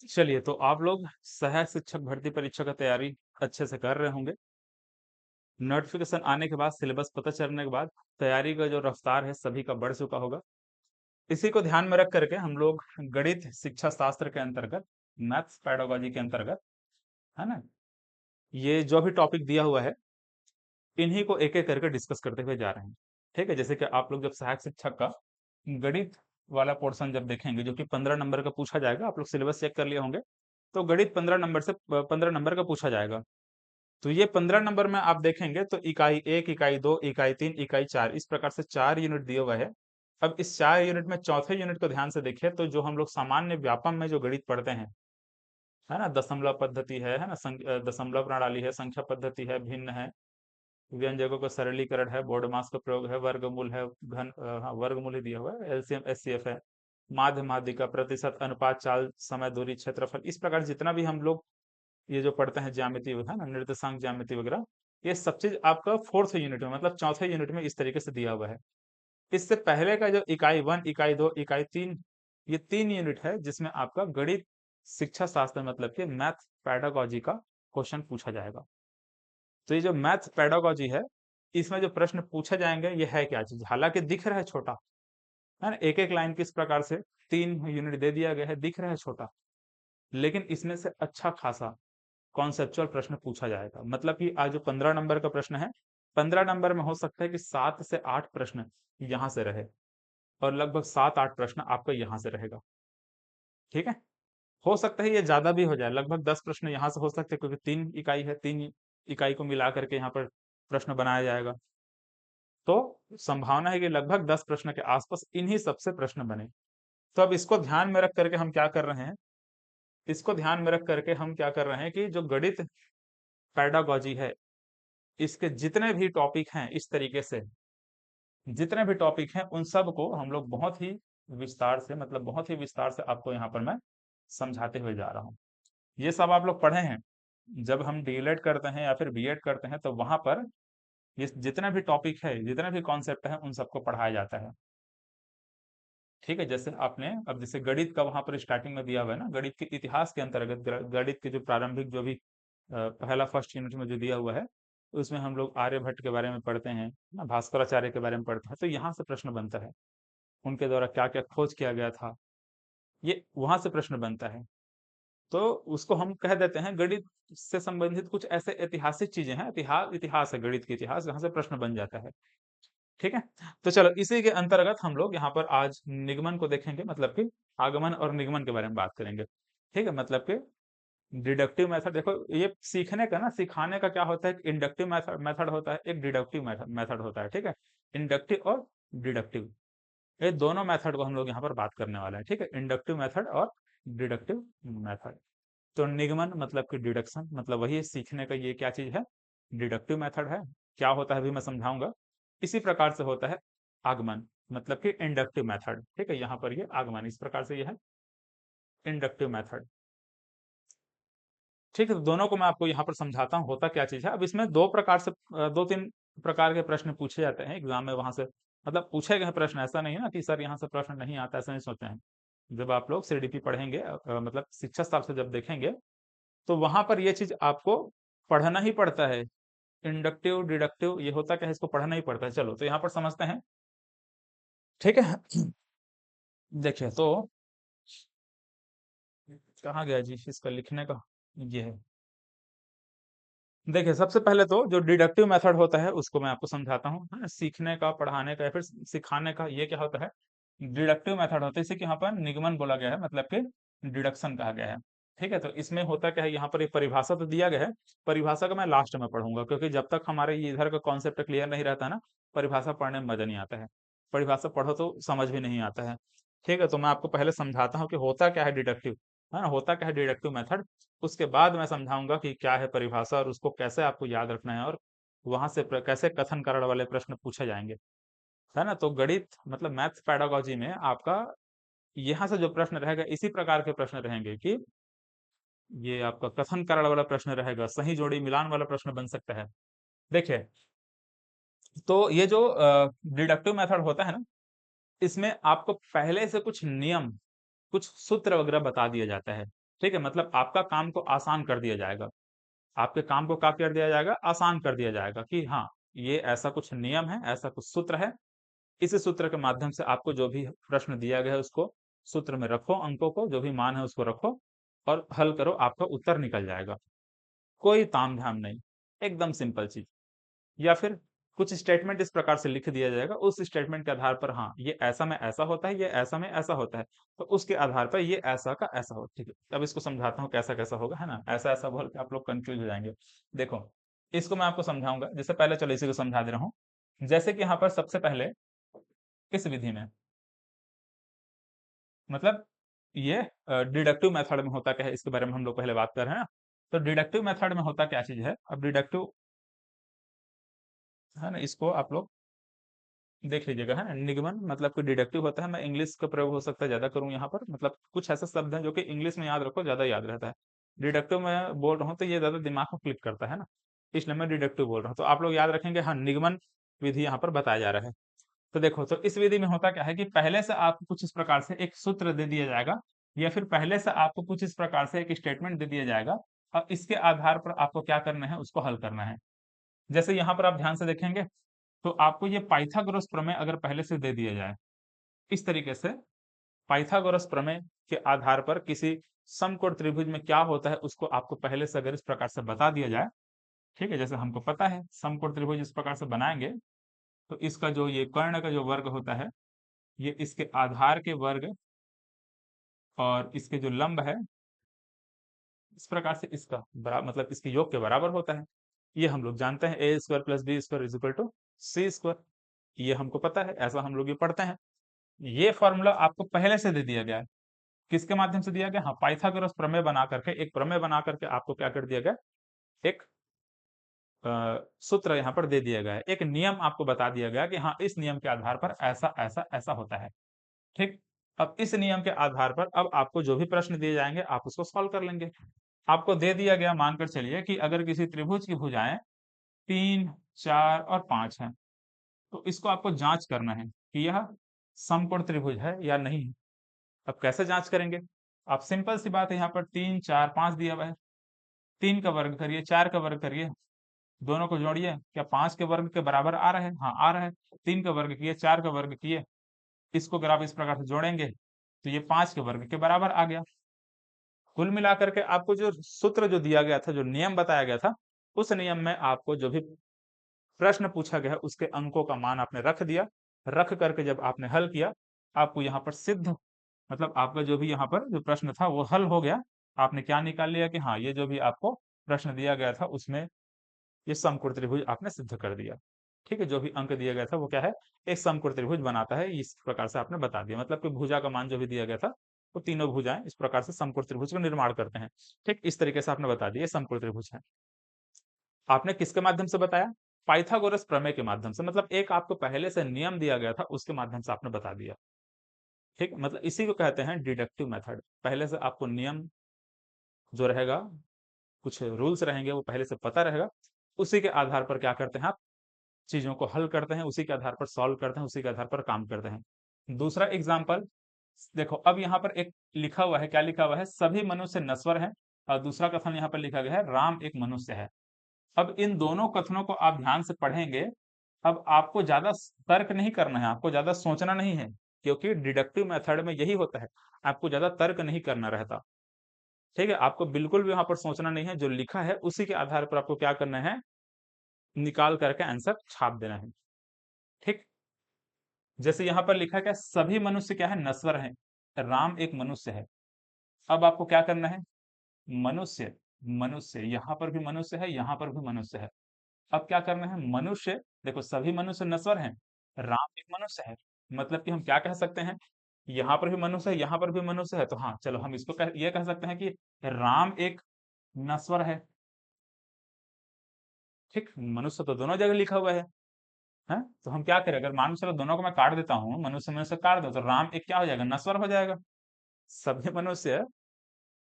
चलिए, तो आप लोग सहायक शिक्षक भर्ती परीक्षा का तैयारी अच्छे से कर रहे होंगे। नोटिफिकेशन आने के बाद, सिलेबस पता चलने के बाद तैयारी का जो रफ्तार है सभी का बढ़ चुका होगा। इसी को ध्यान में रख करके हम लोग गणित शिक्षा शास्त्र के अंतर्गत, मैथ्स पेडागोजी के अंतर्गत, है ना, ये जो भी टॉपिक दिया हुआ है इन्हीं को एक एक करके डिस्कस करते हुए जा रहे हैं। ठीक है, जैसे कि आप लोग जब सहायक शिक्षक का गणित वाला पोर्शन जब देखेंगे जो कि 15 नंबर का पूछा जाएगा, आप लोग सिलेबस चेक कर लिए होंगे, तो गणित 15 नंबर से 15 नंबर का पूछा जाएगा। तो ये 15 नंबर में आप देखेंगे तो इकाई 1, इकाई 2, इकाई 3, इकाई 4, इस प्रकार से 4 यूनिट दिए हुए हैं। अब इस 4 यूनिट में चौथे यूनिट को ध्यान से देखिए, तो जो हम लोग सामान्य व्यापम में जो गणित पढ़ते हैं, है ना, दशमलव पद्धति है ना, दशमलव प्रणाली है, संख्या पद्धति है, भिन्न है, व्यंजकों का सरलीकरण है, बोर्ड मास का प्रयोग है, वर्गमूल है, हाँ, वर्गमूल ही दिया हुआ है, एलसीएम एचसीएफ है, माध्य माध्यिका, प्रतिशत, अनुपात, चाल, समय, दूरी, क्षेत्रफल, इस प्रकार जितना भी हम लोग ये जो पढ़ते हैं ज्यामिति है ना, निर्देशांक ज्यामिति वगैरह, ये सब चीज आपका फोर्थ यूनिट में, मतलब चौथे यूनिट में इस तरीके से दिया हुआ है। इससे पहले का जो इकाई 1, इकाई 2, इकाई 3, ये 3 यूनिट है जिसमें आपका गणित शिक्षा शास्त्र मतलब कि मैथ पेडागोजी का क्वेश्चन पूछा जाएगा। तो ये जो मैथ पेडागोजी है, इसमें जो प्रश्न पूछे जाएंगे ये है क्या चीज, हालांकि दिख रहा है छोटा, है ना, एक एक लाइन किस प्रकार से 3 यूनिट दे दिया गया है, दिख रहा है छोटा, लेकिन इसमें से अच्छा खासा कॉन्सेप्चुअल प्रश्न पूछा जाएगा। मतलब कि आज जो 15 नंबर का प्रश्न है, 15 नंबर में हो सकता है कि 7 से 8 प्रश्न यहाँ से रहे, और लगभग 7-8 प्रश्न आपका यहाँ से रहेगा। ठीक है, हो सकता है ये ज्यादा भी हो जाए, लगभग 10 प्रश्न यहाँ से हो सकते हैं, क्योंकि 3 इकाई है, 3 इकाई को मिला करके यहाँ पर प्रश्न बनाया जाएगा। तो संभावना है कि लगभग 10 प्रश्न के आसपास इन्हीं सबसे प्रश्न बने। तो अब इसको ध्यान में रख करके हम क्या कर रहे हैं, इसको ध्यान में रख करके हम क्या कर रहे हैं कि जो गणित पेडागोजी है, इसके जितने भी टॉपिक हैं, इस तरीके से जितने भी टॉपिक हैं उन सब को हम लोग बहुत ही विस्तार से, मतलब बहुत ही विस्तार से आपको यहाँ पर मैं समझाते हुए जा रहा हूँ। ये सब आप लोग पढ़े हैं, जब हम डीएलएड करते हैं या फिर बीएड करते हैं तो वहां पर ये जितने भी टॉपिक है, जितने भी कॉन्सेप्ट है, उन सबको पढ़ाया जाता है। ठीक है, जैसे आपने अब जैसे गणित का वहां पर स्टार्टिंग में दिया हुआ है ना, गणित के इतिहास के अंतर्गत, गणित के जो प्रारंभिक जो भी पहला फर्स्ट यूनिट में जो दिया हुआ है, उसमें हम लोग आर्यभट्ट के बारे में पढ़ते हैं ना, भास्कराचार्य के बारे में पढ़ते हैं, तो यहाँ से प्रश्न बनता है, उनके द्वारा क्या क्या खोज किया गया था, ये वहां से प्रश्न बनता है। तो उसको हम कह देते हैं गणित से संबंधित कुछ ऐसे ऐतिहासिक चीजें हैं, इतिहास इतिहास है, गणित की इतिहास, जहाँ से प्रश्न बन जाता है। ठीक है, तो चलो इसी के अंतर्गत हम लोग यहाँ पर आज निगमन को देखेंगे, मतलब कि आगमन और निगमन के बारे में बात करेंगे। ठीक है, मतलब कि डिडक्टिव मेथड, देखो ये सीखने का ना, सिखाने का क्या होता है, इंडक्टिव मेथड मेथड होता है, एक डिडक्टिव मेथड मेथड होता है। ठीक है, इंडक्टिव और डिडक्टिव, ये दोनों मेथड को हम लोग यहाँ पर बात करने वाले हैं। ठीक है, इंडक्टिव मेथड और डिडक्टिव मेथड। तो निगमन मतलब कि डिडक्शन, मतलब वही है, सीखने का ये क्या चीज है, डिडक्टिव मेथड है। क्या होता है अभी मैं समझाऊंगा। इसी प्रकार से होता है आगमन, मतलब कि इंडक्टिव मेथड। ठीक है, यहाँ पर ये आगमन इस प्रकार से ये है इंडक्टिव मेथड। ठीक है, तो दोनों को मैं आपको यहाँ पर समझाता हूँ होता क्या चीज है। अब इसमें दो प्रकार से 2-3 प्रकार के प्रश्न पूछे जाते हैं एग्जाम में, वहां से मतलब पूछे गए प्रश्न, ऐसा नहीं है ना कि सर यहाँ से प्रश्न नहीं आता, ऐसा नहीं सोचते हैं। जब आप लोग सीडीपी पढ़ेंगे, मतलब शिक्षा शास्त्र जब देखेंगे, तो वहां पर ये चीज आपको पढ़ना ही पड़ता है। इंडक्टिव डिडक्टिव ये होता क्या है, इसको पढ़ना ही पड़ता है। चलो तो यहाँ पर समझते हैं। ठीक है, देखिए तो कहाँ गया जी इसका लिखने का, ये है। देखिए सबसे पहले तो जो डिडक्टिव मेथड होता है उसको मैं आपको समझाता हूँ, है ना, सीखने का, पढ़ाने का या फिर सिखाने का, ये क्या होता है, डिडक्टिव मेथड होता है। इसे कि यहाँ पर निगमन बोला गया है, मतलब कि डिडक्शन कहा गया है। ठीक है, तो इसमें होता क्या है, यहाँ पर एक परिभाषा तो दिया गया है, परिभाषा का मैं लास्ट में पढ़ूंगा, क्योंकि जब तक हमारे ये इधर का कॉन्सेप्ट क्लियर नहीं रहता है ना, परिभाषा पढ़ने में मजा नहीं आता है। परिभाषा पढ़ो तो समझ भी नहीं आता है। ठीक है, तो मैं आपको पहले समझाता हूँ कि होता क्या है डिडक्टिव, है ना, होता क्या है डिडक्टिव मेथड। उसके बाद मैं समझाऊंगा कि क्या है परिभाषा और उसको कैसे आपको याद रखना है, और वहां से कैसे कथन कारण वाले प्रश्न पूछे जाएंगे, है ना। तो गणित मतलब मैथ्स पेडागोजी में आपका यहाँ से जो प्रश्न रहेगा, इसी प्रकार के प्रश्न रहेंगे कि ये आपका कथन कारण वाला प्रश्न रहेगा, सही जोड़ी मिलान वाला प्रश्न बन सकता है। देखिए, तो ये जो डिडक्टिव मेथड होता है ना, इसमें आपको पहले से कुछ नियम, कुछ सूत्र वगैरह बता दिया जाता है। ठीक है, मतलब आपका काम को आसान कर दिया जाएगा। आपके काम को क्या कर दिया जाएगा? आसान कर दिया जाएगा कि हाँ, ये ऐसा कुछ नियम है, ऐसा कुछ सूत्र है, इसी सूत्र के माध्यम से आपको जो भी प्रश्न दिया गया है उसको सूत्र में रखो, अंकों को जो भी मान है उसको रखो और हल करो, आपका उत्तर निकल जाएगा। कोई तामझाम नहीं, एकदम सिंपल चीज। या फिर कुछ स्टेटमेंट इस प्रकार से लिख दिया जाएगा, उस स्टेटमेंट के आधार पर हाँ, ये ऐसा में ऐसा होता है, ये ऐसा में ऐसा होता है, तो उसके आधार पर ये ऐसा का ऐसा हो। ठीक है, अब इसको समझाता हूँ कैसा कैसा होगा, है ना? ऐसा ऐसा बोल के आप लोग कंफ्यूज हो जाएंगे। देखो, इसको मैं आपको समझाऊंगा। जैसे पहले चलो इसी को समझा दे रहा हूँ। जैसे कि यहाँ पर सबसे पहले इस विधि में, मतलब ये डिडक्टिव मेथड में होता क्या है, इसके बारे में हम लोग पहले बात कर रहे हैं ना। तो डिडक्टिव मेथड में होता क्या चीज है? अब डिडक्टिव है ना, इसको आप लोग देख लीजिएगा, है ना। निगमन मतलब कि डिडक्टिव होता है। मैं इंग्लिश का प्रयोग हो सकता है ज्यादा करूं यहाँ पर, मतलब कुछ ऐसे शब्द हैं जो कि इंग्लिश में याद रखो, ज्यादा याद रहता है। डिडक्टिव में बोल रहा हूँ तो ये ज्यादा दिमाग को क्लिक करता है ना, इसलिए मैं डिडक्टिव बोल रहा हूँ। तो आप लोग याद रखेंगे, हाँ, निगमन विधि यहाँ पर बताया जा रहा है। तो देखो, तो इस विधि में होता क्या है कि पहले से आपको कुछ इस प्रकार से एक सूत्र दे दिया जाएगा, या फिर पहले से आपको कुछ इस प्रकार से एक स्टेटमेंट दे दिया जाएगा, और इसके आधार पर आपको क्या करना है, उसको हल करना है। जैसे यहाँ पर आप ध्यान से देखेंगे तो आपको ये पाइथागोरस प्रमेय अगर पहले से दे दिया जाए, इस तरीके से पाइथागोरस प्रमेय के आधार पर किसी समकोण त्रिभुज में क्या होता है उसको आपको पहले से अगर इस प्रकार से बता दिया जाए, ठीक है, जैसे हमको पता है समकोण त्रिभुज इस प्रकार से बनाएंगे, तो इसका जो ये कर्ण का जो वर्ग होता है, ये इसके आधार के वर्ग और इसके जो लंब है, इस प्रकार से इसका बराबर, मतलब इसके योग के बराबर होता है। ये हम लोग जानते हैं, A square plus B square is equal to C square. ये हमको पता है, ऐसा हम लोग ये पढ़ते हैं। ये फॉर्मूला आपको पहले से दे दिया गया है। किसके माध्यम से दिया गया? हाँ, पाइथागोरस प्रमेय बना करके, एक प्रमेय बना करके आपको क्या कर दिया गया, एक सूत्र यहाँ पर दे दिया गया है, एक नियम आपको बता दिया गया कि हाँ, इस नियम के आधार पर ऐसा ऐसा ऐसा होता है। ठीक, अब इस नियम के आधार पर अब आपको जो भी प्रश्न दिए जाएंगे आप उसको सॉल्व कर लेंगे। आपको दे दिया गया, मानकर चलिए कि अगर किसी त्रिभुज की भुजाएं 3, 4 और 5 है, तो इसको आपको जांच करना है कि यह समकोण त्रिभुज है या नहीं है। अब कैसे जांच करेंगे? आप सिंपल सी बात है, यहाँ पर 3, 4, 5 दिया हुआ है, 3 का वर्ग करिए, 4 का वर्ग करिए, दोनों को जोड़िए, क्या 5 के वर्ग के बराबर आ रहा है? हाँ, आ रहा है। 3 का वर्ग किए, 4 का वर्ग किए, इसको अगर आप इस प्रकार से जोड़ेंगे तो ये 5 के वर्ग के बराबर आ गया। कुल मिलाकर के आपको जो सूत्र जो दिया गया था, जो नियम बताया गया था, उस नियम में आपको जो भी प्रश्न पूछा गया उसके अंकों का मान आपने रख दिया। रख करके जब आपने हल किया, आपको यहाँ पर सिद्ध, मतलब आपका जो भी यहाँ पर जो प्रश्न था वो हल हो गया। आपने क्या निकाल लिया कि हाँ, ये जो भी आपको प्रश्न दिया गया था उसमें ये समकोण त्रिभुज आपने सिद्ध कर दिया। ठीक है, जो भी अंक दिया गया था वो क्या है, एक समकोण त्रिभुज बनाता है, इस प्रकार से आपने बता दिया। मतलब कि भुजा का मान जो भी दिया गया था, वो तीनों भुजाएं इस प्रकार से समकोण त्रिभुज का निर्माण करते हैं। ठीक, इस तरीके से आपने बता दिया समकोण त्रिभुज है। आपने किसके माध्यम से बताया? पाइथागोरस प्रमेय के माध्यम से, मतलब एक आपको पहले से नियम दिया गया था उसके माध्यम से आपने बता दिया। ठीक, मतलब इसी को कहते हैं डिडक्टिव मेथड। पहले से आपको नियम जो रहेगा, कुछ रूल्स रहेंगे, वो पहले से पता रहेगा, उसी के आधार पर क्या करते हैं आप, चीजों को हल करते हैं, उसी के आधार पर सॉल्व करते हैं, उसी के आधार पर काम करते हैं। दूसरा एग्जाम्पल देखो, अब यहाँ पर एक लिखा हुआ है, क्या लिखा हुआ है, सभी मनुष्य नश्वर हैं, और दूसरा कथन यहाँ पर लिखा गया है, राम एक मनुष्य है। अब इन दोनों कथनों को आप ध्यान से पढ़ेंगे। अब आपको ज्यादा तर्क नहीं करना है, आपको ज्यादा सोचना नहीं है, क्योंकि डिडक्टिव मेथड में यही होता है, आपको ज्यादा तर्क नहीं करना रहता। ठीक है, आपको बिल्कुल भी वहां पर सोचना नहीं है, जो लिखा है उसी के आधार पर आपको क्या करना है, निकाल करके आंसर छाप देना है। ठीक, जैसे यहाँ पर लिखा है क्या, सभी मनुष्य क्या है, नश्वर हैं, राम एक मनुष्य है। अब आपको क्या करना है, मनुष्य, मनुष्य, यहाँ पर भी मनुष्य है, यहाँ पर भी मनुष्य है। अब क्या करना है, मनुष्य, देखो सभी मनुष्य नश्वर हैं, राम एक मनुष्य है, मतलब कि हम क्या कह सकते हैं, यहाँ पर भी मनुष्य है, यहाँ पर भी मनुष्य है, तो हाँ चलो हम इसको ये कह सकते हैं कि राम एक नश्वर है। ठीक, मनुष्य तो दोनों जगह लिखा हुआ है, तो हम क्या करें, अगर मान चलो दोनों को मैं काट देता हूँ, मनुष्य मनुष्य काट दो, तो राम एक क्या हो जाएगा, नश्वर हो जाएगा। सभी मनुष्य,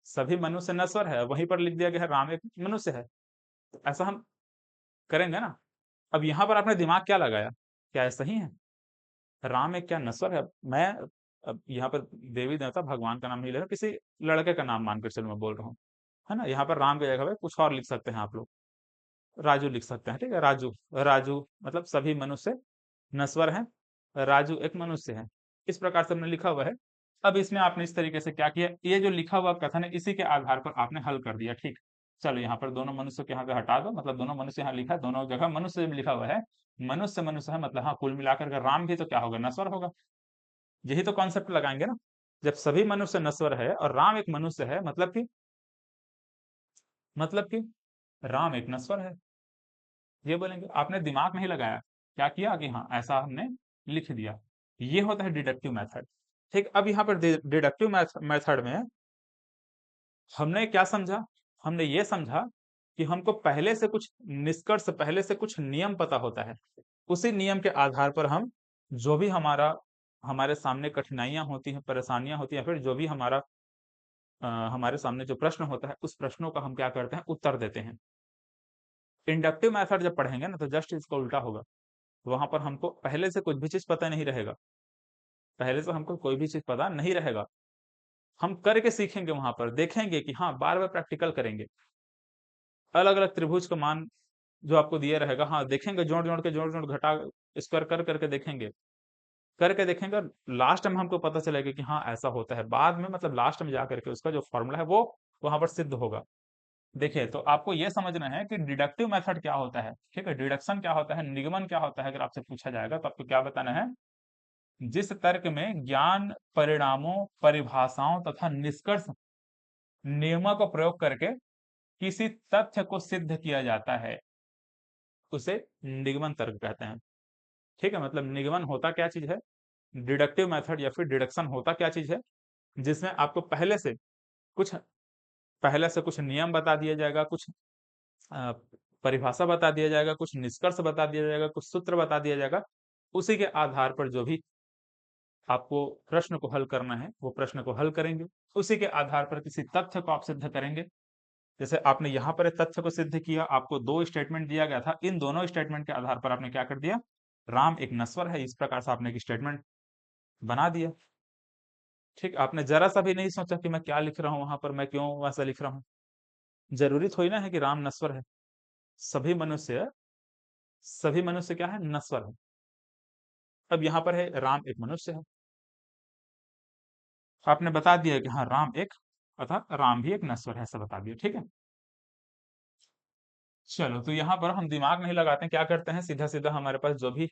सभी मनुष्य नश्वर है, वहीं पर लिख दिया गया है राम एक मनुष्य है, तो ऐसा हम करेंगे ना। अब यहाँ पर आपने दिमाग क्या लगाया, क्या ऐसा ही है, राम एक क्या नश्वर है? मैं अब यहाँ पर देवी देवता भगवान का नाम नहीं ले रहा, किसी लड़के का नाम मानकर चलो मैं बोल रहा हूँ, है ना? यहाँ पर राम की जगह पे कुछ और लिख सकते हैं आप लोग, राजू लिख सकते हैं, ठीक है? राजू, राजू मतलब सभी मनुष्य नश्वर हैं, राजू एक मनुष्य है। इस प्रकार से हमने लिखा हुआ है। अब इसमें आपने इस तरीके से क्या किया, ये जो लिखा हुआ कथन है इसी के आधार पर आपने हल कर दिया, ठीक। चलो यहाँ पर दोनों मनुष्य के यहाँ पे हटा दो, मतलब दोनों मनुष्य यहाँ लिखा है, दोनों जगह मनुष्य जब लिखा हुआ है, मनुष्य मनुष्य है, मतलब हाँ कुल मिलाकर के राम भी तो क्या होगा, नश्वर होगा। यही तो कॉन्सेप्ट लगाएंगे ना, जब सभी मनुष्य नश्वर है और राम एक मनुष्य है, मतलब कि राम एक नश्वर है, ये बोलेंगे। आपने दिमाग नहीं लगाया, क्या किया कि हाँ ऐसा हमने लिख दिया। ये होता है डिडक्टिव मेथड, ठीक। अब यहाँ पर डिडक्टिव मेथड में हमने क्या समझा, हमने ये समझा कि हमको पहले से कुछ निष्कर्ष, पहले से कुछ नियम पता होता है, उसी नियम के आधार पर हम जो भी हमारे सामने कठिनाइयां होती हैं, परेशानियां होती हैं, फिर जो भी हमारे सामने जो प्रश्न होता है, उस प्रश्नों का हम क्या करते हैं, उत्तर देते हैं। इंडक्टिव मेथड जब पढ़ेंगे ना तो जस्ट इसका उल्टा होगा, वहां पर हमको पहले से कुछ भी चीज पता नहीं रहेगा, पहले से हमको कोई भी चीज पता नहीं रहेगा, हम करके सीखेंगे, वहां पर देखेंगे कि हाँ, बार बार प्रैक्टिकल करेंगे, अलग अलग त्रिभुज का मान जो आपको दिया रहेगा, हाँ देखेंगे, जोड़ जोड़ घटा स्क्वायर कर करके देखेंगे, करके देखेंगे, और लास्ट में हमको पता चलेगा कि हाँ ऐसा होता है, बाद में मतलब लास्ट में जाकर के उसका जो फॉर्मूला है वो वहां पर सिद्ध होगा। देखिए, तो आपको ये समझना है कि डिडक्टिव मेथड क्या होता है, ठीक है, डिडक्शन क्या होता है, निगमन क्या होता है, अगर आपसे पूछा जाएगा तो आपको क्या बताना है, जिस तर्क में ज्ञान, परिणामों, परिभाषाओं तथा निष्कर्ष, नियमों का प्रयोग करके किसी तथ्य को सिद्ध किया जाता है, उसे निगमन तर्क कहते हैं, ठीक है। मतलब निगमन होता क्या चीज है, डिडक्टिव मेथड या फिर डिडक्शन होता क्या चीज है, जिसमें आपको कुछ पहले से कुछ नियम बता दिया जाएगा, कुछ अ, परिभाषा बता दिया जाएगा, कुछ निष्कर्ष बता दिया जाएगा, कुछ सूत्र बता दिया जाएगा, उसी के आधार पर जो भी आपको प्रश्न को हल करना है वो प्रश्न को हल करेंगे, उसी के आधार पर किसी तथ्य को आप सिद्ध करेंगे। जैसे आपने यहाँ पर एक तथ्य को सिद्ध किया, आपको दो स्टेटमेंट दिया गया था, इन दोनों स्टेटमेंट के आधार पर आपने क्या कर दिया, राम एक नश्वर है, इस प्रकार से आपने एक स्टेटमेंट बना दिया, ठीक। आपने जरा सा भी नहीं सोचा कि मैं क्या लिख रहा हूँ, वहां पर मैं क्यों वैसा लिख रहा हूँ, जरूरी थोड़ी ना है कि राम नश्वर है, सभी मनुष्य सभी मनुष्य क्या है, नश्वर है। अब यहाँ पर है राम एक मनुष्य है, आपने बता दिया कि हाँ राम एक, अर्थात राम भी एक नश्वर है, ऐसा बता दिया, ठीक है। चलो, तो यहाँ पर हम दिमाग नहीं लगाते हैं, क्या करते हैं, सीधा सीधा हमारे पास जो भी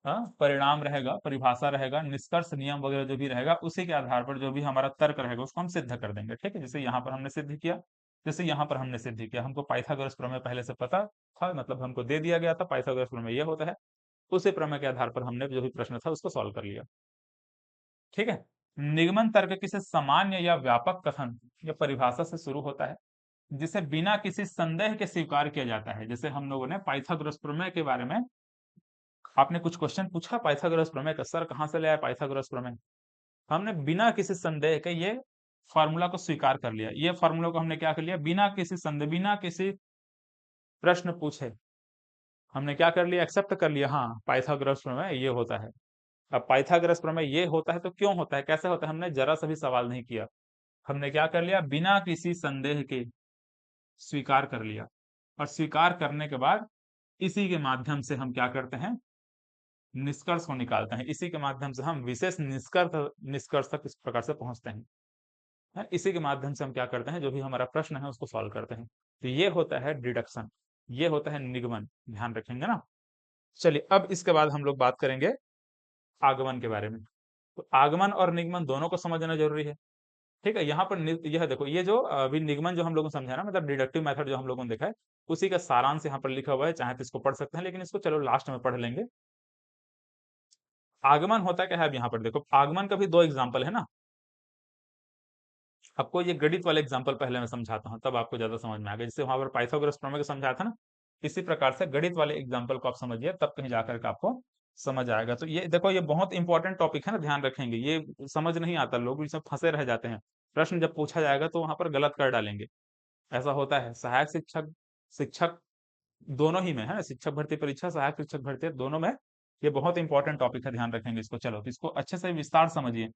परिणाम रहेगा, परिभाषा रहेगा, निष्कर्ष, नियम वगैरह जो भी रहेगा, उसी के आधार पर जो भी हमारा तर्क रहेगा उसको हम सिद्ध कर देंगे, ठीक है। जैसे यहाँ पर हमने सिद्ध किया, जैसे यहाँ पर हमने सिद्ध किया, हमको पाइथागोरस प्रमेय पहले से पता था, मतलब हमको दे दिया गया था पाइथागोरस प्रमेय ये होता है, उसी प्रमेय के आधार पर हमने जो भी प्रश्न था उसको सॉल्व कर लिया, ठीक है। निगमन तर्क किसी सामान्य या व्यापक कथन या परिभाषा से शुरू होता है, जिसे बिना किसी संदेह के स्वीकार किया जाता है। जैसे हम लोगों ने पाइथागोरस प्रमेय के बारे में, आपने कुछ क्वेश्चन पूछा पाइथागोरस प्रमेय का, सर कहाँ से ले आए पाइथागोरस प्रमेय, हमने बिना किसी संदेह के ये फार्मूला को स्वीकार कर लिया, ये फार्मूला को हमने क्या कर लिया, बिना किसी संदेह, बिना किसी प्रश्न पूछे हमने क्या कर लिया, एक्सेप्ट कर लिया, हाँ पाइथागोरस प्रमेय ये होता है। अब पाइथागोरस प्रमेय ये होता है तो क्यों होता है, कैसे होता है, हमने जरा सा भी सवाल नहीं किया, हमने क्या कर लिया, बिना किसी संदेह के स्वीकार कर लिया, और स्वीकार करने के बाद इसी के माध्यम से हम क्या करते हैं, निष्कर्ष को निकालते हैं, इसी के माध्यम से हम विशेष निष्कर्ष निष्कर्ष तक इस प्रकार से पहुंचते हैं, इसी के माध्यम से हम क्या करते हैं, जो भी हमारा प्रश्न है उसको सॉल्व करते हैं। तो ये होता है डिडक्शन, ये होता है निगमन, ध्यान रखेंगे ना। चलिए, अब इसके बाद हम लोग बात करेंगे आगमन के बारे में। तो आगमन और निगमन दोनों को समझना जरूरी है, ठीक है। यहाँ पर यह देखो, ये जो अभी निगमन जो हम लोगों को समझा ना, मतलब डिडक्टिव मेथड जो हम लोगों ने देखा है, उसी का सारांश यहाँ पर लिखा हुआ है, चाहे तो इसको पढ़ सकते हैं, लेकिन इसको चलो लास्ट में पढ़ लेंगे। आगमन होता क्या है, अब यहाँ पर देखो, आगमन का भी दो एग्जाम्पल है ना, आपको ये गणित वाले एग्जाम्पल पहले मैं समझाता हूँ, तब आपको ज्यादा समझ में आ गया, जैसे वहां पर पाइथागोरस प्रमेय को समझाया था ना, इसी प्रकार से गणित वाले एग्जाम्पल को आप समझिए, तब कहीं जाकर के आपको समझ आएगा। तो ये देखो, ये बहुत इंपॉर्टेंट टॉपिक है ना, ध्यान रखेंगे, ये समझ नहीं आता, लोग इसमें फंसे रह जाते हैं, प्रश्न जब पूछा जाएगा तो वहां पर गलत कर डालेंगे, ऐसा होता है। सहायक शिक्षक, शिक्षक दोनों ही में है ना, शिक्षक भर्ती परीक्षा, सहायक शिक्षक भर्ती दोनों में ये बहुत इंपॉर्टेंट टॉपिक है, ध्यान रखेंगे इसको। चलो, तो इसको अच्छे से विस्तार समझिए।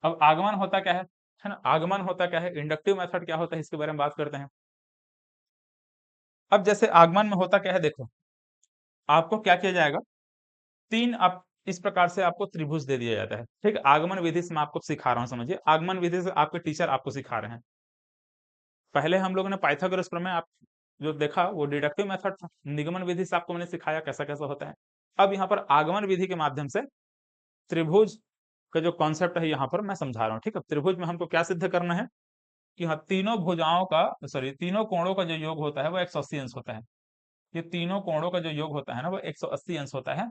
अब आगमन होता क्या है ना, आगमन होता क्या है, इंडक्टिव मेथड क्या होता है, इसके बारे में बात करते हैं। अब जैसे आगमन में होता क्या है, देखो आपको क्या किया जाएगा, तीन आप इस प्रकार से आपको त्रिभुज दे दिया जाता है। ठीक है, आगमन विधि से मैं आपको सिखा रहा हूँ, समझिए। आगमन विधि से आपके टीचर आपको सिखा रहे हैं। पहले हम लोगों ने पाइथागोरस प्रमेय आप जो देखा वो डिडक्टिव मेथड था, निगमन विधि से आपको मैंने सिखाया कैसा कैसा होता है। अब यहाँ पर आगमन विधि के माध्यम से त्रिभुज का जो कॉन्सेप्ट है यहाँ पर मैं समझा रहा हूँ। ठीक है, त्रिभुज में हमको क्या सिद्ध करना है कि हाँ, तीनों भुजाओं का, सॉरी, तीनों कोणों का जो योग होता है वो 180 अंश होता है। ये तीनों कोणों का जो योग होता है ना वो 180 अंश होता है।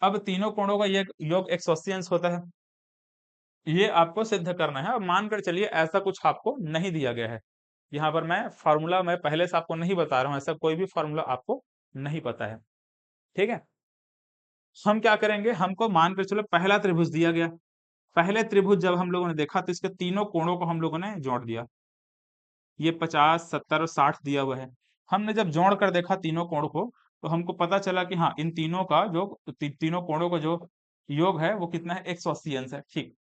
अब तीनों कोणों का ये योग 180 अंश होता है, ये आपको सिद्ध करना है। अब मानकर चलिए ऐसा कुछ आपको नहीं दिया गया है, यहाँ पर मैं फार्मूला मैं पहले से आपको नहीं बता रहा हूँ, ऐसा कोई भी फार्मूला आपको नहीं पता है। ठीक है, हम क्या करेंगे, हमको मानकर चलो पहला त्रिभुज दिया गया। पहले त्रिभुज जब हम लोगों ने देखा तो इसके तीनों कोणों को हम लोगों ने जोड़ दिया। ये 50, 70 और 60 दिया हुआ है। हमने जब जोड़ कर देखा तीनों कोण को, तो हमको पता चला कि हाँ, इन तीनों का जो तीनों कोणों का जो योग है वो कितना है, 180 अंश है। ठीक,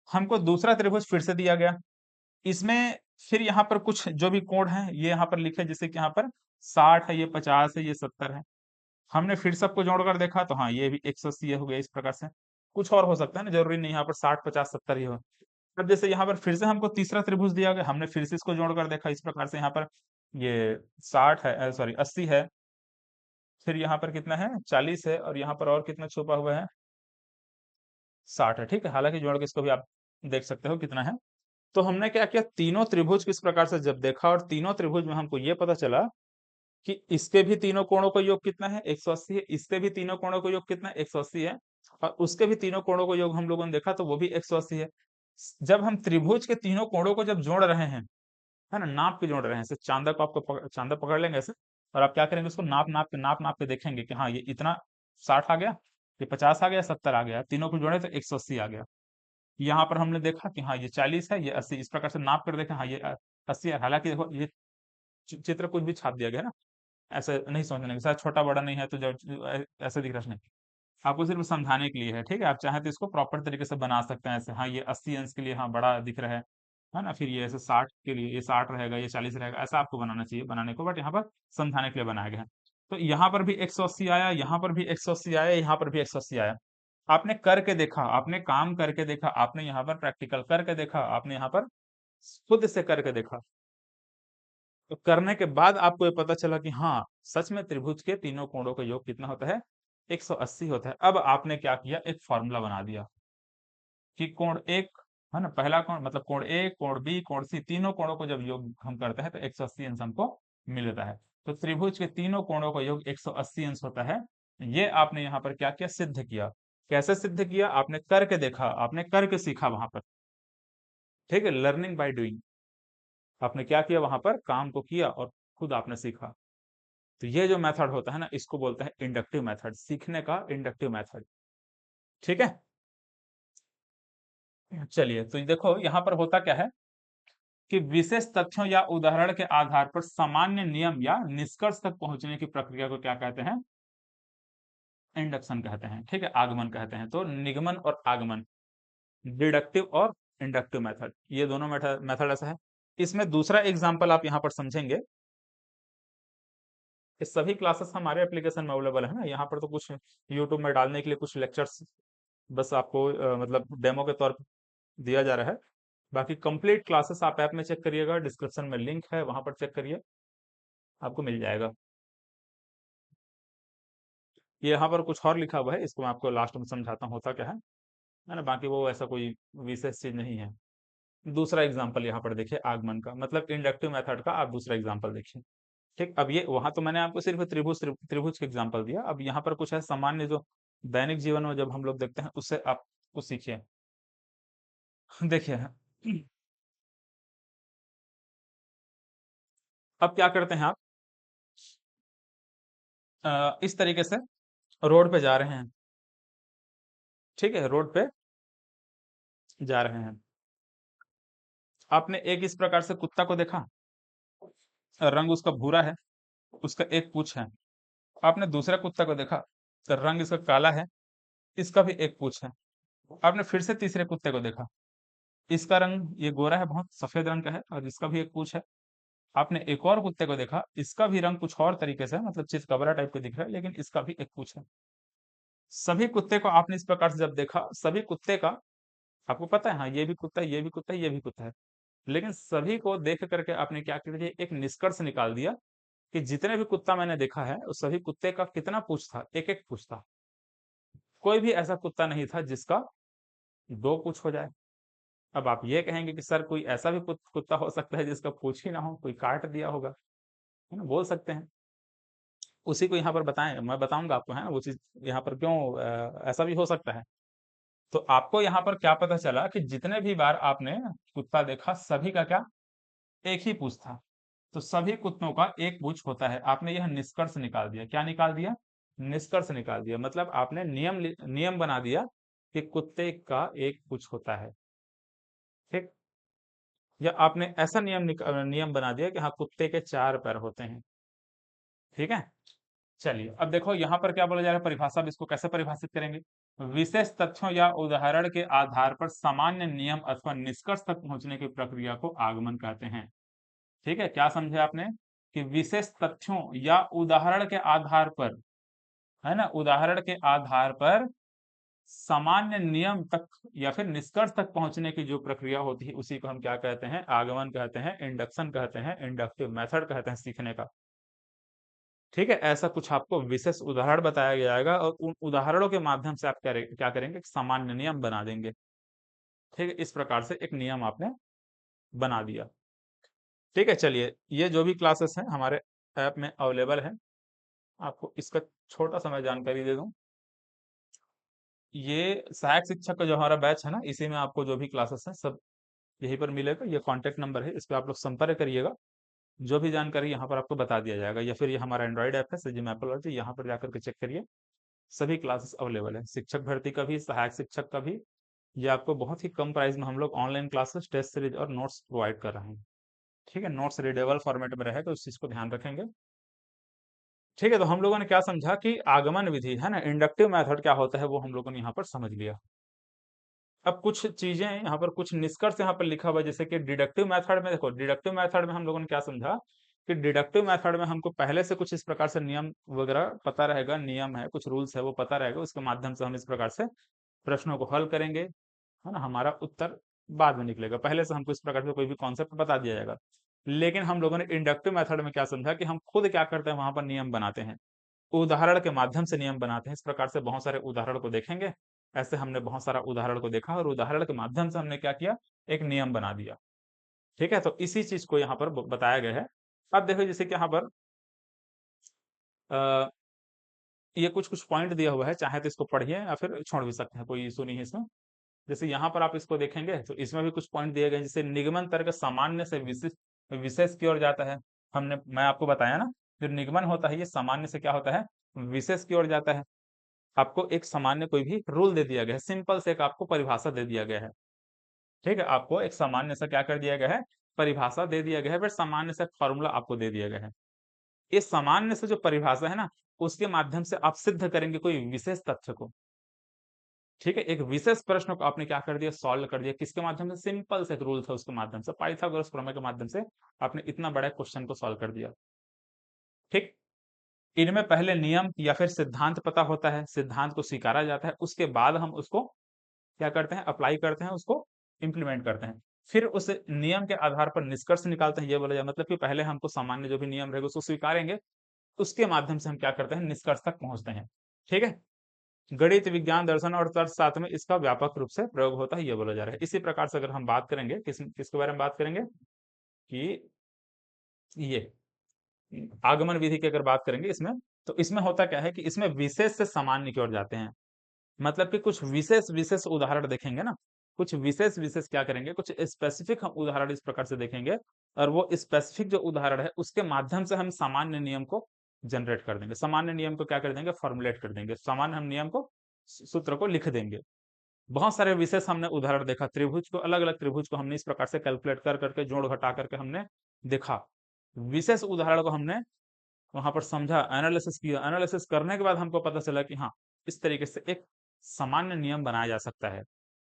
हमको दूसरा त्रिभुज फिर से दिया गया। इसमें फिर यहाँ पर कुछ जो भी कोण है ये यहाँ पर लिखे, जैसे कि यहाँ पर 60 है, ये 50 है, ये 70 है। हमने फिर सबको जोड़कर देखा तो हाँ, ये भी 180 हो गया। इस प्रकार से कुछ और हो सकता है ना, जरूरी नहीं यहाँ पर 60, 50, 70 ही हो। अब जैसे यहाँ पर फिर से हमको तीसरा त्रिभुज दिया गया, हमने फिर से इसको जोड़कर देखा। इस प्रकार से यहाँ पर ये 60 है, सॉरी 80 है, फिर यहाँ पर कितना है, 40 है, और यहाँ पर और कितना छुपा हुआ है, 60 है। ठीक है, हालांकि जोड़ के इसको भी आप देख सकते हो कितना है। तो हमने क्या किया, तीनों त्रिभुज किस प्रकार से जब देखा, और तीनों त्रिभुज में हमको ये पता चला कि इसके भी तीनों कोणों का योग कितना है, 180 है, इसके भी तीनों कोणों का योग कितना है, 180 है, और उसके भी तीनों कोणों का योग हम लोगों ने देखा तो वो भी 180 है। जब हम त्रिभुज के तीनों कोणों को जब जोड़ रहे हैं, है ना, नाप के जोड़ रहे हैं, ऐसे चांदा को आपको चांदा पकड़ लेंगे ऐसे, और आप क्या करेंगे, उसको नाप नाप के देखेंगे कि हाँ, ये इतना 60 आ गया, ये 50 आ गया, 70 आ गया, तीनों को जोड़े तो 180 आ गया। यहाँ पर हमने देखा कि हाँ, ये 40 है, ये 80, इस प्रकार से नाप कर देखा, हाँ, ये 80 है। हालांकि देखो ये चित्र कुछ भी छाप दिया गया है ना, ऐसे नहीं सोचने के साथ, छोटा बड़ा नहीं है तो जब ऐसे दिख रहा नहीं, आपको सिर्फ समझाने के लिए है। ठीक है, आप चाहें तो इसको प्रॉपर तरीके से बना सकते हैं ऐसे, हाँ, ये 80 अंश के लिए हाँ बड़ा दिख रहा है ना, फिर ये ऐसे 60 के लिए ये 60 रहेगा, ये 40 रहेगा, ऐसा आपको बनाना चाहिए बनाने को, बट यहाँ पर समझाने के लिए बनाया गया है। तो यहाँ पर भी 180 आया, यहाँ पर भी 180 आया, यहाँ पर भी 180 आया। आपने करके देखा, आपने काम करके देखा, आपने यहाँ पर प्रैक्टिकल करके देखा, आपने यहाँ पर खुद से करके देखा, तो करने के बाद आपको ये पता चला कि हाँ, सच में त्रिभुज के तीनों कोणों का योग कितना होता है, 180 होता है। अब आपने क्या किया, एक फॉर्मूला बना दिया कि कोण एक, है ना, पहला कोण मतलब कोण ए, कोण बी, कोण सी, तीनों कोणों को जब योग हम करते हैं तो 180 अंश हमको मिलता है। तो त्रिभुज के तीनों कोणों का योग 180 अंश होता है। ये आपने यहाँ पर क्या किया, सिद्ध किया। कैसे सिद्ध किया, आपने करके देखा, आपने करके सीखा वहां पर। ठीक है, लर्निंग बाय डूइंग। आपने क्या किया, वहां पर काम को किया और खुद आपने सीखा। तो ये जो मेथड होता है ना, इसको बोलते हैं इंडक्टिव मेथड, सीखने का इंडक्टिव मेथड। ठीक है, चलिए तो देखो यहाँ पर होता क्या है कि विशेष तथ्यों या उदाहरण के आधार पर सामान्य नियम या निष्कर्ष तक पहुंचने की प्रक्रिया को क्या कहते हैं, इंडक्शन कहते हैं। ठीक है, आगमन कहते हैं। तो निगमन और आगमन, डिडक्टिव और इंडक्टिव मेथड, ये दोनों मेथड मेथड ऐसा है। इसमें दूसरा एग्जाम्पल आप यहाँ पर समझेंगे। ये सभी क्लासेस हमारे एप्लीकेशन में अवेलेबल है ना, यहाँ पर तो कुछ यूट्यूब में डालने के लिए कुछ लेक्चर्स बस आपको मतलब डेमो के तौर पर दिया जा रहा है। बाकी कंप्लीट क्लासेस आप ऐप में चेक करिएगा, डिस्क्रिप्शन में लिंक है, वहां पर चेक करिए, आपको मिल जाएगा। ये यहाँ पर कुछ और लिखा हुआ है, इसको मैं आपको लास्ट में समझाता हूँ होता क्या है ना, बाकी वो ऐसा कोई विशेष चीज नहीं है। दूसरा एग्जाम्पल यहाँ पर देखिए, आगमन का मतलब इंडक्टिव मेथड का आप दूसरा एग्जाम्पल देखिए। ठीक, अब ये वहां तो मैंने आपको सिर्फ त्रिभुज त्रिभुज का एग्जाम्पल दिया, अब यहाँ पर कुछ है सामान्य जो दैनिक जीवन में जब हम लोग देखते हैं उससे आप कुछ सीखिए। देखिए, अब क्या करते हैं आप, इस तरीके से रोड पे जा रहे हैं। ठीक है, रोड पे जा रहे हैं, आपने एक इस प्रकार से कुत्ता को देखा, रंग उसका भूरा है, उसका एक पूंछ है। आपने दूसरा कुत्ता को देखा तो रंग इसका काला है, इसका भी एक पूछ है। आपने फिर से तीसरे कुत्ते को देखा, इसका रंग ये गोरा है, बहुत सफेद रंग का है और इसका भी एक पूछ है। आपने एक और कुत्ते को देखा, इसका भी रंग कुछ और तरीके से है, मतलब चितकबरा टाइप का दिख रहा है, लेकिन इसका भी एक पूछ है। सभी कुत्ते को आपने इस प्रकार से जब देखा, सभी कुत्ते का आपको पता है, हाँ ये भी कुत्ता है, ये भी कुत्ता है, ये भी कुत्ता है, लेकिन सभी को देख करके आपने क्या कर दिया, एक निष्कर्ष निकाल दिया कि जितने भी कुत्ता मैंने देखा है उस सभी कुत्ते का कितना पूछ था, एक एक पूछ था। कोई भी ऐसा कुत्ता नहीं था जिसका दो पूछ हो जाए। अब आप ये कहेंगे कि सर कोई ऐसा भी कुत्ता हो सकता है जिसका पूछ ही ना हो, कोई काट दिया होगा, है ना, बोल सकते हैं। उसी को यहाँ पर बताएं, मैं बताऊंगा आपको, है ना, वो चीज यहाँ पर क्यों ऐसा भी हो सकता है। तो आपको यहाँ पर क्या पता चला कि जितने भी बार आपने कुत्ता देखा सभी का क्या, एक ही पूछ था। तो सभी कुत्तों का एक पूछ होता है। आपने यह निष्कर्ष निकाल दिया। क्या निकाल दिया? निष्कर्ष निकाल दिया, मतलब आपने नियम बना दिया कि कुत्ते का एक पूछ होता है। ठीक, या आपने ऐसा नियम बना दिया कि हाँ कुत्ते के चार पैर होते हैं। ठीक है, चलिए अब देखो यहाँ पर क्या बोला जा रहा है, परिभाषा। अब इसको कैसे परिभाषित करेंगे? विशेष तथ्यों या उदाहरण के आधार पर सामान्य नियम अथवा निष्कर्ष तक पहुंचने की प्रक्रिया को आगमन कहते हैं। ठीक है, क्या समझे आपने कि विशेष तथ्यों या उदाहरण के आधार पर, है ना, उदाहरण के आधार पर सामान्य नियम तक या फिर निष्कर्ष तक पहुंचने की जो प्रक्रिया होती है उसी को हम क्या कहते हैं, आगमन कहते हैं, इंडक्शन कहते हैं, इंडक्टिव मेथड कहते हैं सीखने का। ठीक है, ऐसा कुछ आपको विशेष उदाहरण बताया जाएगा और उन उदाहरणों के माध्यम से आप क्या करेंगे, सामान्य नियम बना देंगे। ठीक है, इस प्रकार से एक नियम आपने बना दिया। ठीक है, चलिए ये जो भी क्लासेस हैं हमारे ऐप में अवेलेबल है, आपको इसका छोटा सा मैं जानकारी दे दूं। ये सहायक शिक्षक का जो हमारा बैच है ना, इसी में आपको जो भी क्लासेस हैं सब यहीं पर मिलेगा। ये कॉन्टेक्ट नंबर है, इस पर आप लोग संपर्क करिएगा, जो भी जानकारी यहाँ पर आपको बता दिया जाएगा। या फिर ये हमारा एंड्रॉइड ऐप है सजीव मैपलॉजी, यहाँ पर जाकर के चेक करिए, सभी क्लासेस अवेलेबल है, शिक्षक भर्ती का भी, सहायक शिक्षक का भी। ये आपको बहुत ही कम प्राइस में हम लोग ऑनलाइन क्लासेस, टेस्ट सीरीज और नोट्स प्रोवाइड कर रहे हैं। ठीक है, नोट्स रीडेबल फॉर्मेट में रहेगा, उस चीज को ध्यान रखेंगे। ठीक है, तो हम लोगों ने क्या समझा कि आगमन विधि, है ना, इंडक्टिव मेथड क्या होता है वो हम लोगों ने यहाँ पर समझ लिया। अब कुछ चीजें यहाँ पर, कुछ निष्कर्ष यहाँ पर लिखा हुआ है, जैसे कि डिडक्टिव मेथड में देखो, डिडक्टिव मेथड में हम लोगों ने क्या समझा कि डिडक्टिव मेथड में हमको पहले से कुछ इस प्रकार से नियम वगैरह पता रहेगा, नियम है, कुछ रूल्स है वो पता रहेगा, उसके माध्यम से हम इस प्रकार से प्रश्नों को हल करेंगे, है ना, हमारा उत्तर बाद में निकलेगा। पहले से हमको इस प्रकार से कोई भी कॉन्सेप्ट बता दिया जाएगा। लेकिन हम लोगों ने इंडक्टिव मेथड में क्या समझा कि हम खुद क्या करते हैं, वहां पर नियम बनाते हैं, उदाहरण के माध्यम से नियम बनाते हैं। इस प्रकार से बहुत सारे उदाहरण को देखेंगे, ऐसे हमने बहुत सारा उदाहरण को देखा और उदाहरण के माध्यम से हमने क्या किया, एक नियम बना दिया। ठीक है, तो इसी चीज को यहाँ पर बताया गया है। अब देखो जैसे कि यहाँ पर आ, ये कुछ कुछ पॉइंट दिया हुआ है, चाहे तो इसको पढ़िए या फिर छोड़ भी सकते हैं, कोई इशू नहीं है इसमें। जैसे यहाँ पर आप इसको देखेंगे तो इसमें भी कुछ पॉइंट दिए गए हैं, जैसे निगमन तर्क सामान्य से विशेष विशेष की ओर जाता है। मैं आपको बताया ना, जो निगमन होता है ये सामान्य से क्या होता है, विशेष की ओर जाता है। आपको एक सामान्य कोई भी रूल दे दिया गया है, सिंपल से एक आपको परिभाषा दे दिया गया है। ठीक है, आपको एक सामान्य से क्या कर दिया गया है, परिभाषा दे दिया गया है, फिर सामान्य से फॉर्मूला आपको दे दिया गया है। इस सामान्य से जो परिभाषा है ना, उसके माध्यम से आप सिद्ध करेंगे कोई विशेष तथ्य को। ठीक है, एक विशेष प्रश्न को आपने क्या कर दिया, सॉल्व कर दिया, किसके माध्यम से, सिंपल से एक रूल था उसके माध्यम से, पाइथागोरस प्रमेय के माध्यम से आपने इतना बड़ा क्वेश्चन को सॉल्व कर दिया। ठीक, इनमें पहले नियम या फिर सिद्धांत पता होता है, सिद्धांत को स्वीकारा जाता है, उसके बाद हम उसको क्या करते हैं, अप्लाई करते हैं, उसको इंप्लीमेंट करते हैं। फिर उस नियम के आधार पर निष्कर्ष निकालते हैं, ये बोला जाए मतलब कि पहले हमको सामान्य जो भी नियम रहेगा उसको स्वीकारेंगे, उसके माध्यम से हम क्या करते हैं, निष्कर्ष तक पहुंचते हैं। ठीक है, गणित, विज्ञान, दर्शन और तर्कशास्त्र में इसका व्यापक रूप से प्रयोग होता है, ये बोला जा रहा है। इसी प्रकार से अगर हम बात करेंगे, किसके बारे में बात करेंगे कि ये आगमन विधि की अगर बात करेंगे इसमें, तो इसमें होता क्या है कि इसमें विशेष से सामान्य की ओर जाते हैं। मतलब कि कुछ विशेष विशेष उदाहरण देखेंगे ना, कुछ विशेष विशेष क्या करेंगे, कुछ स्पेसिफिक हम उदाहरण इस प्रकार से देखेंगे, और वो स्पेसिफिक जो उदाहरण है उसके माध्यम से हम सामान्य नियम को जनरेट कर देंगे, सामान्य नियम को क्या कर देंगे, फॉर्मुलेट कर देंगे, सामान्य हम नियम को, सूत्र को लिख देंगे। बहुत सारे विशेष हमने उदाहरण देखा, त्रिभुज को, अलग अलग त्रिभुज को हमने इस प्रकार से कैलकुलेट कर करके, जोड़ घटा करके हमने देखा। विशेष उदाहरण को हमने वहां पर समझा, एनालिसिस किया, एनालिसिस करने के बाद हमको पता चला कि हाँ, इस तरीके से एक सामान्य नियम बनाया जा सकता है।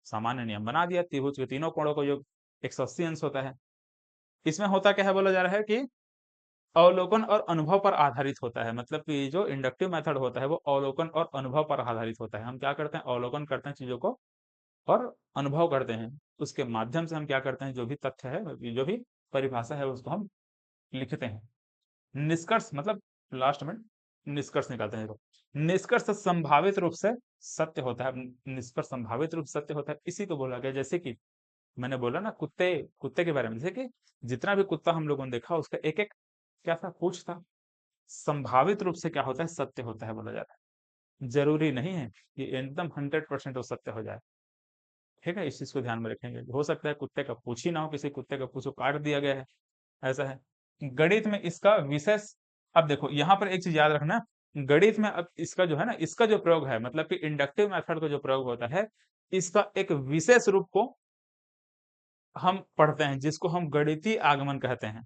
सामान्य नियम बना दिया, त्रिभुज के तीनों कोणों का योग 180 अंश होता है। इसमें होता क्या है, बोला जा रहा है कि अवलोकन और अनुभव पर आधारित होता है। मतलब कि जो इंडक्टिव मेथड होता है वो अवलोकन और अनुभव पर आधारित होता है। हम क्या करते हैं, अवलोकन करते हैं चीजों को और अनुभव करते हैं, उसके माध्यम से हम क्या करते हैं, जो भी तथ्य है, जो भी परिभाषा है, उसको हम लिखते हैं। निष्कर्ष मतलब लास्ट में निष्कर्ष निकालते हैं। निष्कर्ष संभावित रूप से सत्य होता है। निष्कर्ष संभावित रूप से सत्य होता है, इसी को बोला गया। जैसे कि मैंने बोला ना, कुत्ते कुत्ते के बारे में, जैसे कि जितना भी कुत्ता हम लोगों ने देखा उसका एक एक क्या था, पूछ था। संभावित रूप से क्या होता है, सत्य होता है बोला जाता है। जरूरी नहीं है कि एकदम 100% वो सत्य हो जाए। ठीक है, इस चीज को ध्यान में रखेंगे। हो सकता है कुत्ते का पूछ ही ना हो, किसी कुत्ते का पूछो काट दिया गया है, ऐसा है। गणित में इसका विशेष, अब देखो यहाँ पर एक चीज याद रखना, गणित में अब इसका जो है ना, इसका जो प्रयोग है, मतलब कि इंडक्टिव मेथड का जो प्रयोग होता है, इसका एक विशेष रूप को हम पढ़ते हैं, जिसको हम गणितीय आगमन कहते हैं,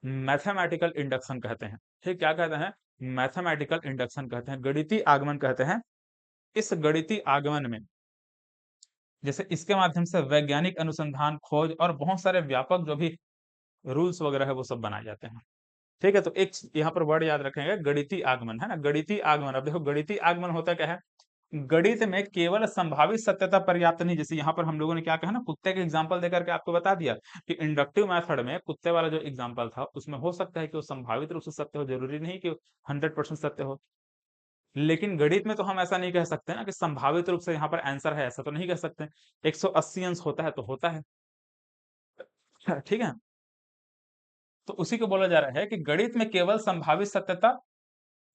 मैथमेटिकल इंडक्शन कहते हैं। ठीक, क्या कहते हैं, मैथमेटिकल इंडक्शन कहते हैं, गणितीय आगमन कहते हैं। इस गणितीय आगमन में जैसे इसके माध्यम से वैज्ञानिक अनुसंधान, खोज और बहुत सारे व्यापक जो भी रूल्स वगैरह है वो सब बनाए जाते हैं। ठीक है, तो एक यहाँ पर वर्ड याद रखेंगे, गणितीय आगमन, है ना, गणितीय आगमन। अब देखो गणितीय आगमन होता क्या है, गणित में केवल संभावित सत्यता पर्याप्त नहीं। जैसे यहाँ पर हम लोगों ने क्या कहा ना, कुत्ते के एग्जांपल देकर के आपको बता दिया कि इंडक्टिव मेथड में कुत्ते वाला जो एग्जांपल था उसमें हो सकता है कि वो संभावित रूप से सत्य हो, जरूरी नहीं कि 100% सत्य हो। लेकिन गणित में तो हम ऐसा नहीं कह सकते ना कि संभावित रूप से यहाँ पर आंसर है, ऐसा तो नहीं कह सकते। 180 अंश होता है तो होता है। ठीक है, तो उसी को बोला जा रहा है कि गणित में केवल संभावित सत्यता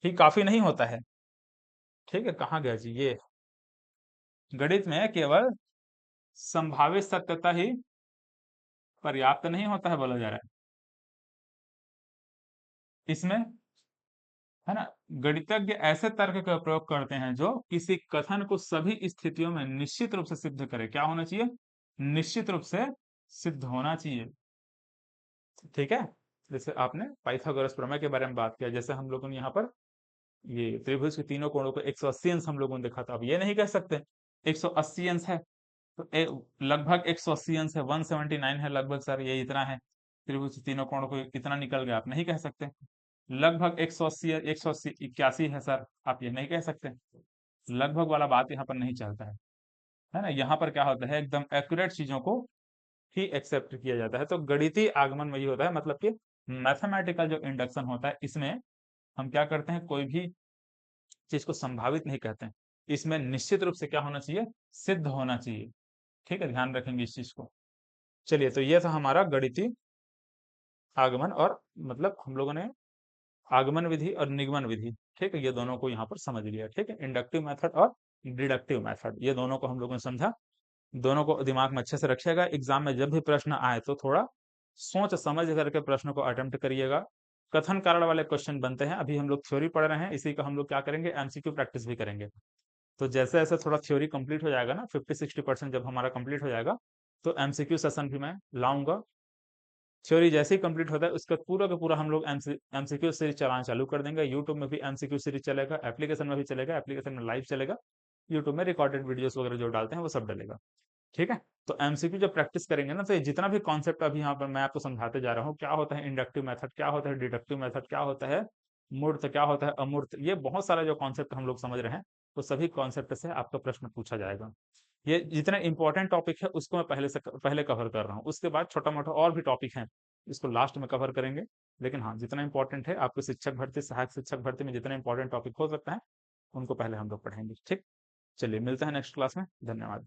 ही काफी नहीं होता है। ठीक है, कहाँ गया जी ये, गणित में केवल संभावित सत्यता ही पर्याप्त नहीं होता है बोला जा रहा है। इसमें, है ना, गणितज्ञ ऐसे तर्क का प्रयोग करते हैं जो किसी कथन को सभी स्थितियों में निश्चित रूप से सिद्ध करे। क्या होना चाहिए, निश्चित रूप से सिद्ध होना चाहिए। ठीक है, जैसे आपने पाइथागोरस प्रमेय के बारे में बात किया, जैसे हम लोगों ने यहाँ पर ये त्रिभुज के तीनों कोणों को 180 अंश हम लोगों ने देखा था। अब ये नहीं कह सकते 180 अंश है तो लगभग 180 अंश है, 179 है लगभग, सर ये इतना है, त्रिभुज के तीनों कोणों को इतना निकल गया, आप नहीं कह सकते। लगभग 180, 180 81 है सर, आप ये नहीं कह सकते। लगभग वाला बात यहाँ पर नहीं चलता है ना। यहाँ पर क्या होता है, एकदम एक्यूरेट चीजों को ही एक्सेप्ट किया जाता है। तो गणितीय आगमन वही होता है, मतलब कि मैथमेटिकल जो इंडक्शन होता है, इसमें हम क्या करते हैं, कोई भी चीज को संभावित नहीं कहते हैं, इसमें निश्चित रूप से क्या होना चाहिए, सिद्ध होना चाहिए। ठीक है, ध्यान रखेंगे इस चीज को। चलिए, तो ये था हमारा गणितीय आगमन, और मतलब हम लोगों ने आगमन विधि और निगमन विधि, ठीक है, ये दोनों को यहाँ पर समझ लिया। ठीक है, इंडक्टिव मेथड और डिडक्टिव मेथड, ये दोनों को हम लोगों ने समझा। दोनों को दिमाग में अच्छे से रखिएगा। एग्जाम में जब भी प्रश्न आए तो थोड़ा सोच समझ करके प्रश्न को अटेम्प्ट करिएगा। कथन कारण वाले क्वेश्चन बनते हैं। अभी हम लोग थ्योरी पढ़ रहे हैं, इसी का हम लोग क्या करेंगे, एमसीक्यू प्रैक्टिस भी करेंगे। तो जैसे जैसे थोड़ा थ्योरी कंप्लीट हो जाएगा ना, 50-60% जब हमारा कंप्लीट हो जाएगा, तो एमसीक्यू सेशन भी मैं लाऊंगा। थ्योरी जैसे ही कंप्लीट होता है उसका पूरा का पूरा हम लोग एमसीक्यू सीरीज चलाना चालू कर देंगे। यूट्यूब में भी एमसीक्यू सीरीज चलेगा, एप्लीकेशन में भी चलेगा, एप्लीकेशन में लाइव चलेगा, यूट्यूब में रिकॉर्डेड वीडियोस वगैरह जो डालते हैं वो सब डलेगा। ठीक है, तो एमसीक्यू जब प्रैक्टिस करेंगे ना, तो ये जितना भी कॉन्सेप्ट अभी यहाँ पर मैं आपको समझाते जा रहा हूँ, क्या होता है इंडक्टिव मेथड, क्या होता है डिडक्टिव मेथड, क्या होता है मूर्त, क्या होता है अमूर्त, ये बहुत सारा जो कॉन्सेप्ट हम लोग समझ रहे हैं, वो सभी कॉन्सेप्ट से आपका प्रश्न पूछा जाएगा। ये जितने इंपॉर्टेंट टॉपिक है उसको मैं पहले कवर कर रहा हूँ, उसके बाद छोटा मोटा और भी टॉपिक है, इसको लास्ट में कवर करेंगे। लेकिन हाँ, जितना इंपॉर्टेंट है आपको शिक्षक भर्ती, सहायक शिक्षक भर्ती में जितना इंपॉर्टेंट टॉपिक हो सकता है, उनको पहले हम लोग पढ़ेंगे। ठीक, चलिए मिलते हैं नेक्स्ट क्लास में, धन्यवाद।